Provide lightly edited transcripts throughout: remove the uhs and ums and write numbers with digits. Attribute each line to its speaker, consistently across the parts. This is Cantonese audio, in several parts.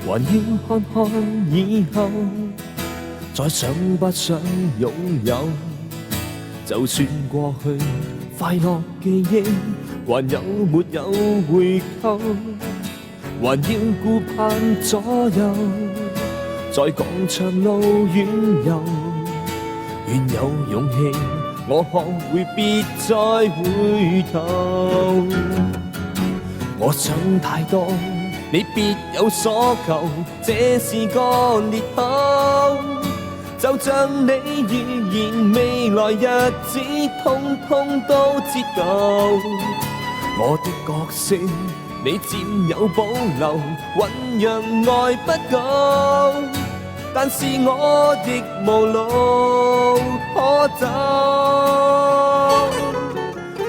Speaker 1: 還要看看以後，再想不想擁有？就算過去快樂記憶，還有沒有回購？還要顧盼左右，再講長路遠遊。願有勇氣，我學會別再回頭。我想太多，你別有所求，這是個裂口。就像你預言未來日子，通通都折舊。我的角色你佔有保留，醞釀愛不夠，但是我亦無路可走。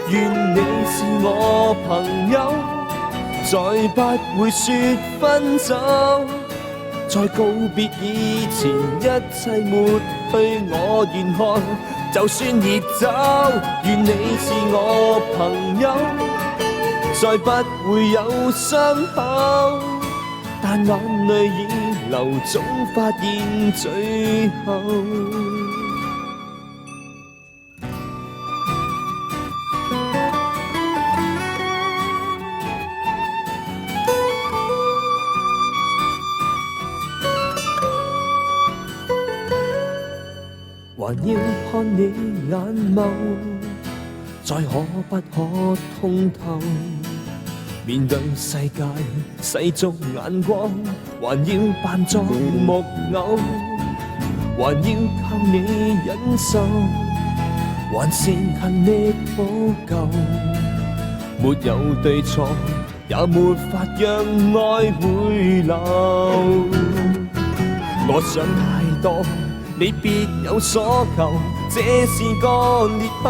Speaker 1: 願你是我朋友，再不會說分手。在告別以前，一切抹去我願看，就算熱走。願你是我朋友，再不會有傷口，但眼淚已流，總發現最後。還要看你眼眸，再可不可通透？面對世界世俗眼光，還要扮作木偶，還要靠你忍受，還是勤力補救？沒有對錯，也沒法讓愛回流。我想太多，你別有所求，這是個裂口。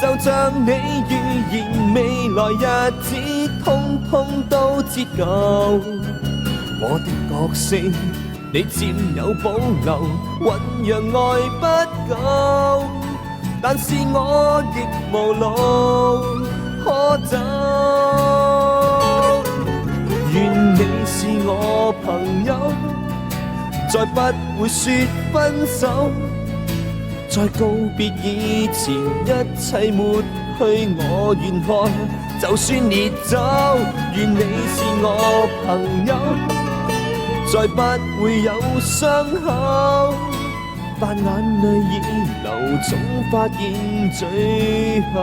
Speaker 1: 就像你預言未來日子，通通都折舊。我的角色你佔有保留，醞釀愛不夠，但是我亦無路可走。願你是我朋友，再不會說分手。在告別以前，一切抹去我願看，就算烈酒。願你是我朋友，再不會有傷口，但眼淚已流，總發現最後。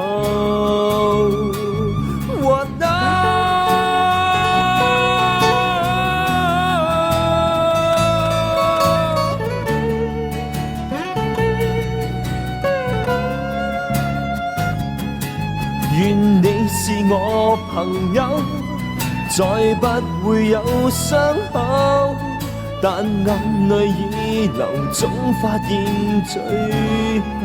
Speaker 1: 願你是我朋友，再不會有傷口，但眼淚已流，總發現最後。